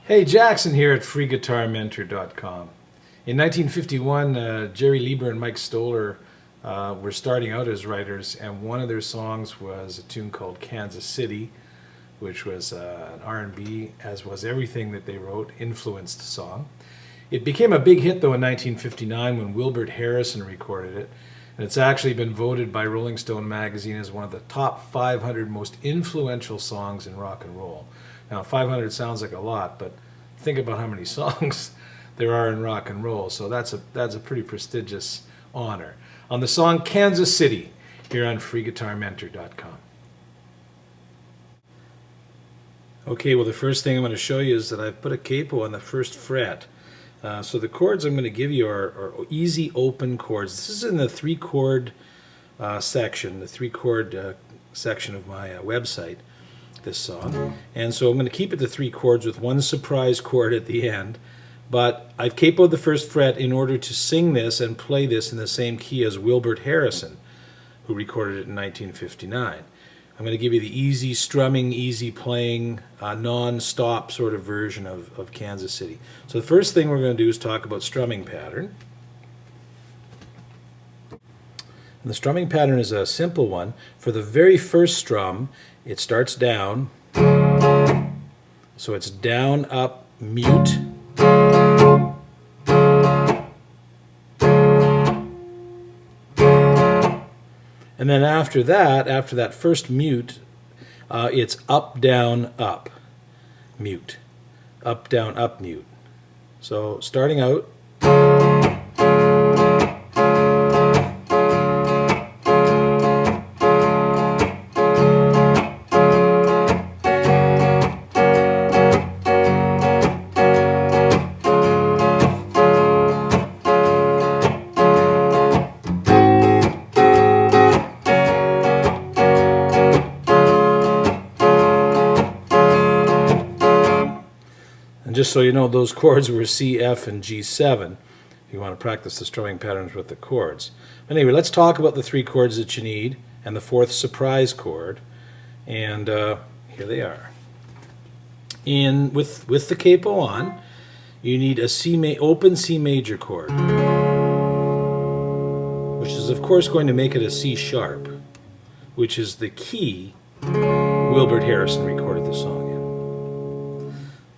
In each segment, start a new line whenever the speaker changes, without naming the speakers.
Hey, Jackson here at freeguitarmentor.com. In 1951, Jerry Lieber and Mike Stoller were starting out as writers, and one of their songs was a tune called Kansas City, which was an R&B, as was everything that they wrote, influenced song. It became a big hit, though, in 1959 when Wilbert Harrison recorded it, and it's actually been voted by Rolling Stone magazine as one of the top 500 most influential songs in rock and roll. Now, 500 sounds like a lot, but think about how many songs there are in rock and roll, so that's a pretty prestigious honor. On the song Kansas City, here on freeguitarmentor.com. Okay, well, the first thing I'm going to show you is that I've put a capo on the first fret. So the chords I'm going to give you are easy open chords. This is in the three-chord section, the three-chord section of my website, this song. And so I'm going to keep it to three chords with one surprise chord at the end. But I've capoed the first fret in order to sing this and play this in the same key as Wilbert Harrison, who recorded it in 1959. I'm going to give you the easy strumming, easy playing, non-stop sort of version of Kansas City. So the first thing we're going to do is talk about strumming pattern. And the strumming pattern is a simple one. For the very first strum, it starts down. So it's down, up, mute. And then after that first mute, it's up, down, up, mute. Up, down, up, mute. So starting out. Just so you know, those chords were C, F, and G7, if you want to practice the strumming patterns with the chords. But anyway, let's talk about the three chords that you need and the fourth surprise chord. And here they are. With the capo on, you need a open C major chord, which is of course going to make it a C sharp, which is the key Wilbert Harrison recorded the song in.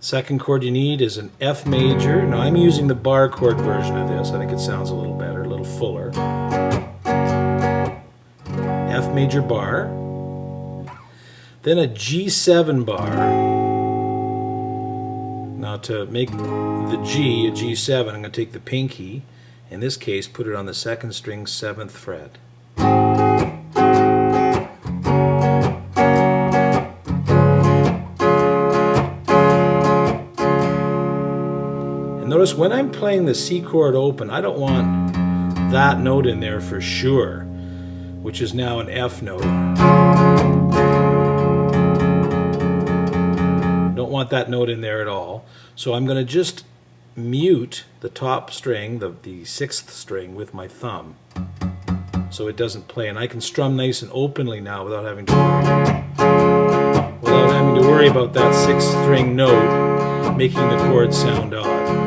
Second chord you need is an F major. Now I'm using the bar chord version of this. I think it sounds a little better, a little fuller. F major bar. Then a G7 bar. Now to make the G a G7, I'm going to take the pinky, in this case put it on the second string, 7th fret. Notice when I'm playing the C chord open, I don't want that note in there for sure, which is now an F note. Don't want that note in there at all. So I'm going to just mute the top string, the 6th string, with my thumb, so it doesn't play. And I can strum nice and openly now without having to worry about that 6th string note making the chord sound odd.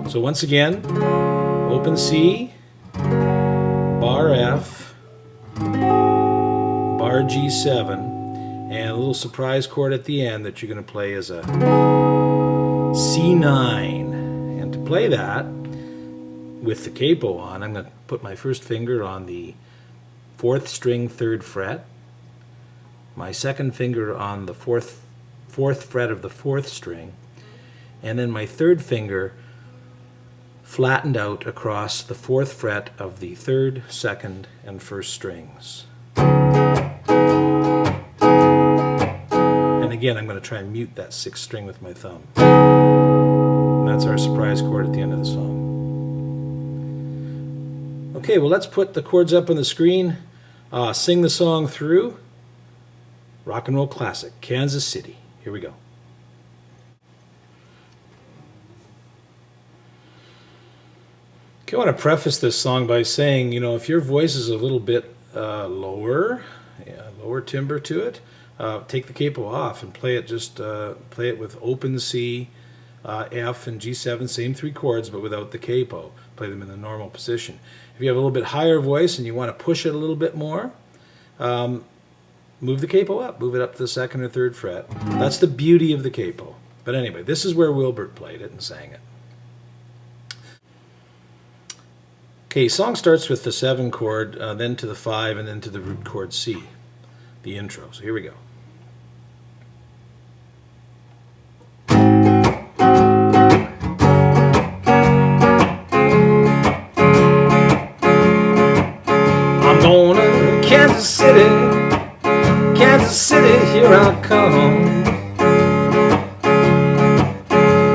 So once again, open C, bar F, bar G7, and a little surprise chord at the end that you're going to play as a C9. And to play that with the capo on, I'm going to put my first finger on the 4th string, 3rd fret, my second finger on the 4th fret of the 4th string, and then my third finger flattened out across the 4th fret of the 3rd, 2nd, and 1st strings. And again, I'm going to try and mute that 6th string with my thumb. And that's our surprise chord at the end of the song. Okay, well, let's put the chords up on the screen, sing the song through. Rock and roll classic, Kansas City. Here we go. Okay, I want to preface this song by saying, if your voice is a little bit lower timbre to it, take the capo off and play it play it with open C, F, and G7, same 3 chords, but without the capo. Play them in the normal position. If you have a little bit higher voice and you want to push it a little bit more, move the capo up. Move it up to the 2nd or 3rd fret. That's the beauty of the capo. But anyway, this is where Wilbert played it and sang it. Okay, song starts with the 7 chord, then to the 5, and then to the root chord C, the intro. So here we go. I'm going to Kansas City, Kansas City, here I come.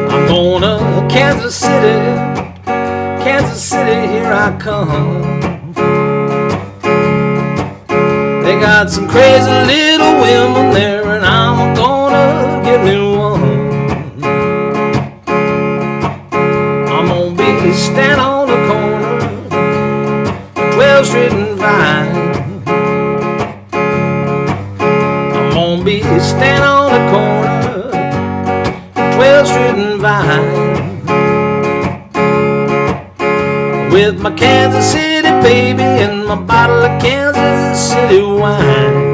I'm going to Kansas City, Kansas City, here I come. They got some crazy little women there, and I'm gonna get me one. I'm gonna be standing on the corner, 12th Street and Vine. I'm gonna be standing on the corner, 12th Street and Vine, with my Kansas City baby and my bottle of Kansas City wine.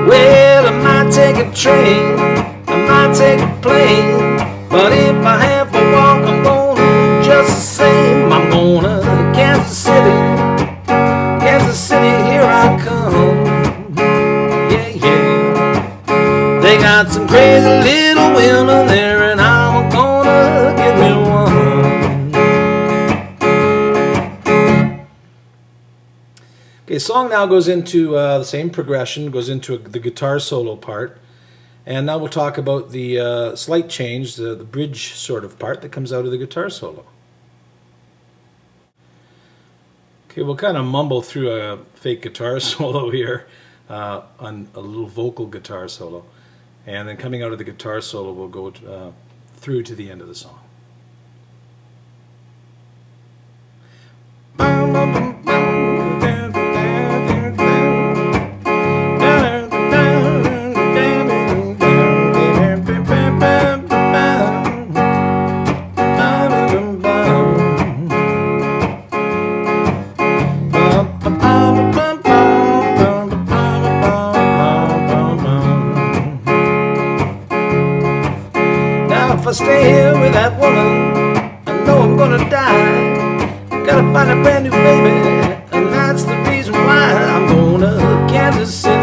Well, I might take a train, I might take a plane, but if I have to walk, I'm gonna just the same. I'm gonna Kansas City, Kansas City, here I come. Yeah, yeah. They got some crazy little women there, and I'm gonna get me one. Okay, the song now goes into the same progression, goes into the guitar solo part, and now we'll talk about the slight change, the bridge sort of part that comes out of the guitar solo. Okay, we'll kind of mumble through a fake guitar solo here, on a little vocal guitar solo, and then coming out of the guitar solo we'll go through to the end of the song. If I stay here with that woman, I know I'm gonna die. Gotta find a brand new baby, and that's the reason why I'm going to Kansas City,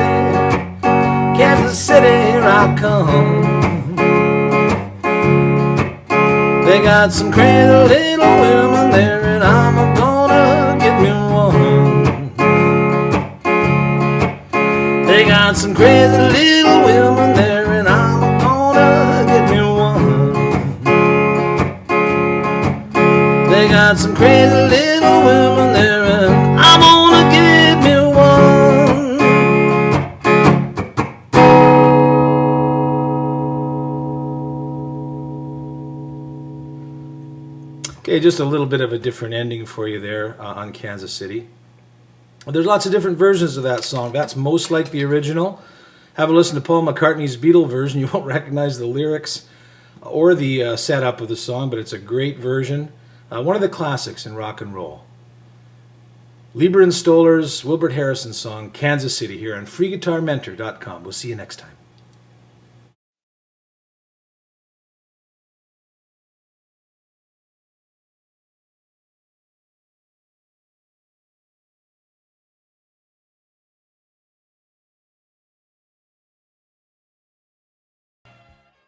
Kansas City, here I come. They got some crazy little women there, and I'm gonna get me one. They got some crazy little women there, and I'm gonna get me one. They got some crazy little women there, and I'm gonna get me one. Okay, just a little bit of a different ending for you there on Kansas City. There's lots of different versions of that song. That's most like the original. Have a listen to Paul McCartney's Beatle version. You won't recognize the lyrics or the setup of the song, but it's a great version. One of the classics in rock and roll. Lieber and Stoller's Wilbert Harrison song, Kansas City, here on freeguitarmentor.com. We'll see you next time.